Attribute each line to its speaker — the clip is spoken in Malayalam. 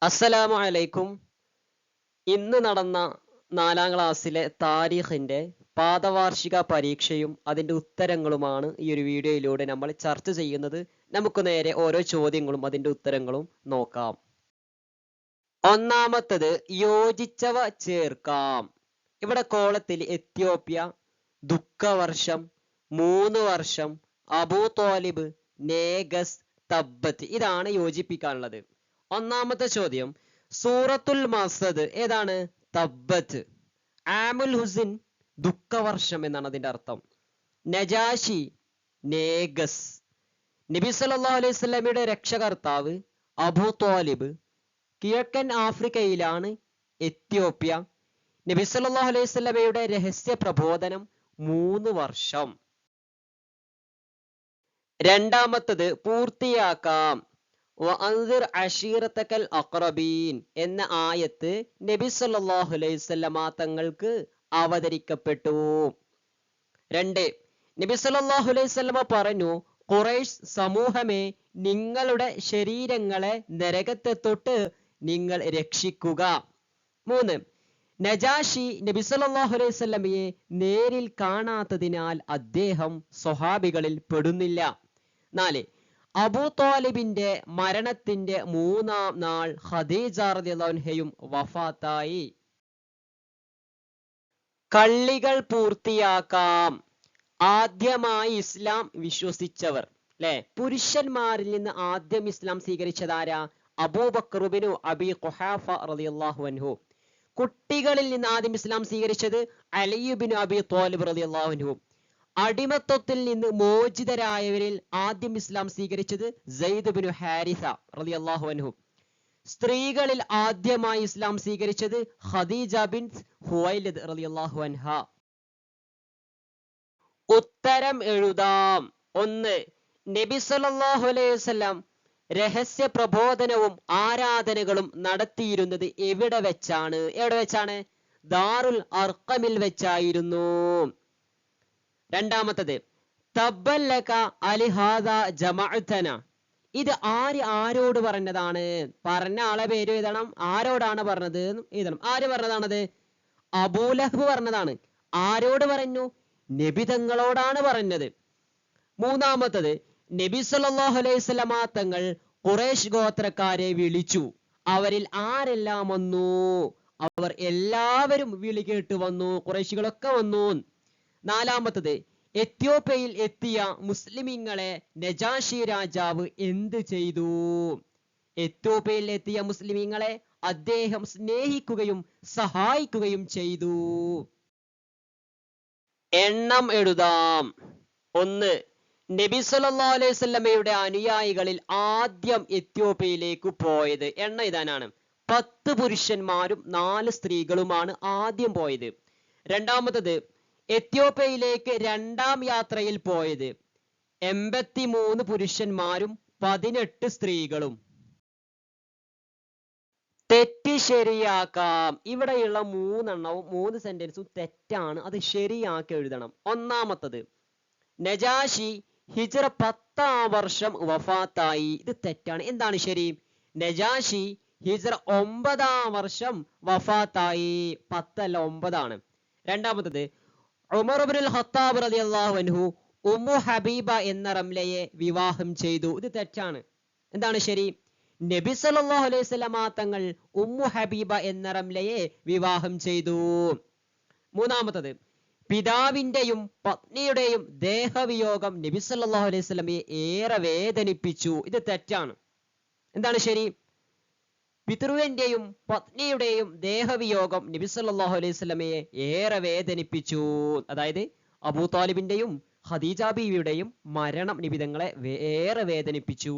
Speaker 1: അസ്സലാമു അലൈക്കും. ഇന്ന് നടന്ന 4ാം ക്ലാസ്സിലെ താരീഖിന്റെ പാദവാർഷിക പരീക്ഷയും അതിന്റെ ഉത്തരങ്ങളുമാണ് ഈ ഒരു വീഡിയോയിലൂടെ നമ്മൾ ചർച്ച ചെയ്യുന്നത്. നമുക്ക് നേരെ ഓരോ ചോദ്യങ്ങളും അതിന്റെ ഉത്തരങ്ങളും നോക്കാം. ഒന്നാമത്തത് യോജിച്ചവ ചേർക്കാം. ഇവിടെ കോളത്തിൽ എത്യോപ്യ, ദുഃഖവർഷം, 3 വർഷം, അബൂ ത്വാലിബ്, നേഗസ്, തബ്ബത്ത് ഇതാണ് യോജിപ്പിക്കാനുള്ളത്. ഒന്നാമത്തെ ചോദ്യം, സൂറത്തുൽ മസദ് ഏതാണ്? തബ്ബത്ത്. ആമുൽ ഹുസിൻ ദുഃഖവർഷം എന്നാണ് അതിന്റെ അർത്ഥം. നജാഷി നേഗസ്. നബി സല്ലല്ലാഹു അലൈഹി വസല്ലമയുടെ രക്ഷകർത്താവ് അബൂ ത്വാലിബ്. കിഴക്കൻ ആഫ്രിക്കയിലാണ് എത്യോപ്യ. നബി സല്ലല്ലാഹു അലൈഹി വസല്ലമയുടെ രഹസ്യ പ്രബോധനം 3 വർഷം. രണ്ടാമത്തത് പൂർത്തിയാക്കാം. വഅൻസിർ അശീറതകൽ അഖ്റബീൻ എന്ന ആയത്ത് നബി സല്ലല്ലാഹു അലൈഹി വസല്ലമ തങ്ങൾക്ക് അവതരിക്കപ്പെട്ടു. 2. നബി സല്ലല്ലാഹു അലൈഹി വസല്ലമ പറഞ്ഞു, ഖുറൈശ് സമൂഹമേ, നിങ്ങളുടെ ശരീരങ്ങളെ നരകത്തെ തൊട്ട് നിങ്ങൾ രക്ഷിക്കുക. 3. നജാഷി നബി സല്ലല്ലാഹു അലൈഹി വസല്ലമയെ നേരിൽ കാണാത്തതിനാൽ അദ്ദേഹം സ്വഹാബികളിൽ പെടുന്നില്ല. 4. അബൂ ത്വാലിബിന്റെ മരണത്തിന്റെ 3ാം നാൾ ഖദീജ റളിയല്ലാഹു അൻഹയും വഫാത്തായി. കള്ളികൾ പൂർത്തിയാക്കാം. ആദ്യമായി ഇസ്ലാം വിശ്വസിച്ചവർ അല്ലെ, പുരുഷന്മാരിൽ നിന്ന് ആദ്യം ഇസ്ലാം സ്വീകരിച്ചതാരാ? അബൂബക്കർ ഇബ്നു അബീ ഖുഹാഫ റളിയല്ലാഹു അൻഹു. കുട്ടികളിൽ നിന്ന് ആദ്യം ഇസ്ലാം സ്വീകരിച്ചത് അലി ഇബ്നു അബീ ത്വാലിബ് റളിയല്ലാഹു അൻഹു. അടിമത്വത്തിൽ നിന്ന് മോചിതരായവരിൽ ആദ്യം ഇസ്ലാം സ്വീകരിച്ചത് സയ്യിദ് ഇബ്നു ഹാരിസ റളിയല്ലാഹു അൻഹു. സ്ത്രീകളിൽ ആദ്യമായി ഇസ്ലാം സ്വീകരിച്ചത് ഖദീജ ബിൻത് ഖുവൈലിദ് റളിയല്ലാഹു അൻഹ. ഉത്തരം എഴുതാം. 1. നബി സല്ലല്ലാഹു അലൈഹി വസല്ലം രഹസ്യ പ്രബോധനവും ആരാധനകളും നടത്തിയിരുന്നത് എവിടെ വെച്ചാണ്? ദാറുൽ അർഖമിൽ വെച്ചായിരുന്നു. രണ്ടാമത്തത് തബ്ബല്ലക അലിഹാദ ജമഅതന. ഇത് ആരോട് പറഞ്ഞതാണ്? പറഞ്ഞ ആളെ പേര് എഴുതണം, ആരോടാണ് പറഞ്ഞത് എഴുതണം. ആര് പറഞ്ഞതാണത്? അബൂലഹബ് പറഞ്ഞതാണ്. ആരോട് പറഞ്ഞു? നബി തങ്ങളോടാണ് പറഞ്ഞത്. മൂന്നാമത്തത് നബി സല്ലല്ലാഹു അലൈഹി വസല്ലമ തങ്ങൾ ഖുറൈശ് ഗോത്രക്കാരെ വിളിച്ചു. അവരിൽ ആരെല്ലാം വന്നു? അവർ എല്ലാവരും വിളി കേട്ട് വന്നു, ഖുറൈശികളൊക്കെ വന്നു. നാലാമത്തത് എത്യോപ്യയിൽ എത്തിയ മുസ്ലിമീങ്ങളെ നജാഷി രാജാവ് എന്ത് ചെയ്തു? എത്യോപ്യയിൽ എത്തിയ മുസ്ലിമീങ്ങളെ അദ്ദേഹം സ്നേഹിക്കുകയും സഹായിക്കുകയും ചെയ്തു. എണ്ണം എഴുതാം. 1. നബി സല്ലല്ലാഹു അലൈഹി വസല്ലമയുടെ അനുയായികളിൽ ആദ്യം എത്യോപ്യയിലേക്ക് പോയത് എണ്ണം ഇതാനാണ്. 10 പുരുഷന്മാരും 4 സ്ത്രീകളുമാണ് ആദ്യം പോയത്. രണ്ടാമത്തത് എത്യോപ്യയിലേക്ക് 2ാം യാത്രയിൽ പോയത് 83 പുരുഷന്മാരും 18 സ്ത്രീകളും. തെറ്റ് ശരിയാക്കാം. ഇവിടെയുള്ള 3 സെന്റൻസും തെറ്റാണ്, അത് ശരിയാക്കി എഴുതണം. ഒന്നാമത്തത് നജാഷി ഹിജ്റ 10ാം വർഷം വഫാത്തായി. ഇത് തെറ്റാണ്. എന്താണ് ശരി? നജാഷി ഹിജ്റ 9ാം വർഷം വഫാത്തായി. 10 അല്ല 9 ആണ്. രണ്ടാമത്തത് ഉമർ ഇബ്നുൽ ഖത്താബ് റളിയല്ലാഹു അൻഹു ഉമ്മു ഹബീബ എന്ന റംലയെ വിവാഹം ചെയ്തു. ഇത് തെറ്റാണ്. എന്താണ് ശരി? നബി സല്ലല്ലാഹു അലൈഹി വസല്ലമ തങ്ങൾ ഉമ്മു ഹബീബ എന്ന റംലയെ വിവാഹം ചെയ്തു. മൂന്നാമത്തത് പിതാവിന്റെയും പത്നിയുടെയും ദേഹവിയോഗം നബി സല്ലല്ലാഹു അലൈഹി വസല്ലമയെ ഏറെ വേദനിപ്പിച്ചു. ഇത് തെറ്റാണ്. എന്താണ് ശരി? പിതൃവിന്റെയും പത്നിയുടെയും ദേഹവിയോഗം നബി സല്ലല്ലാഹു അലൈഹി വസല്ലമയെ ഏറെ വേദനിപ്പിച്ചു. അതായത് അബൂ ത്വാലിബിന്റെയും ഖദീജ ബീവിയുടെയും മരണം നബി തങ്ങളെ ഏറെ വേദനിപ്പിച്ചു.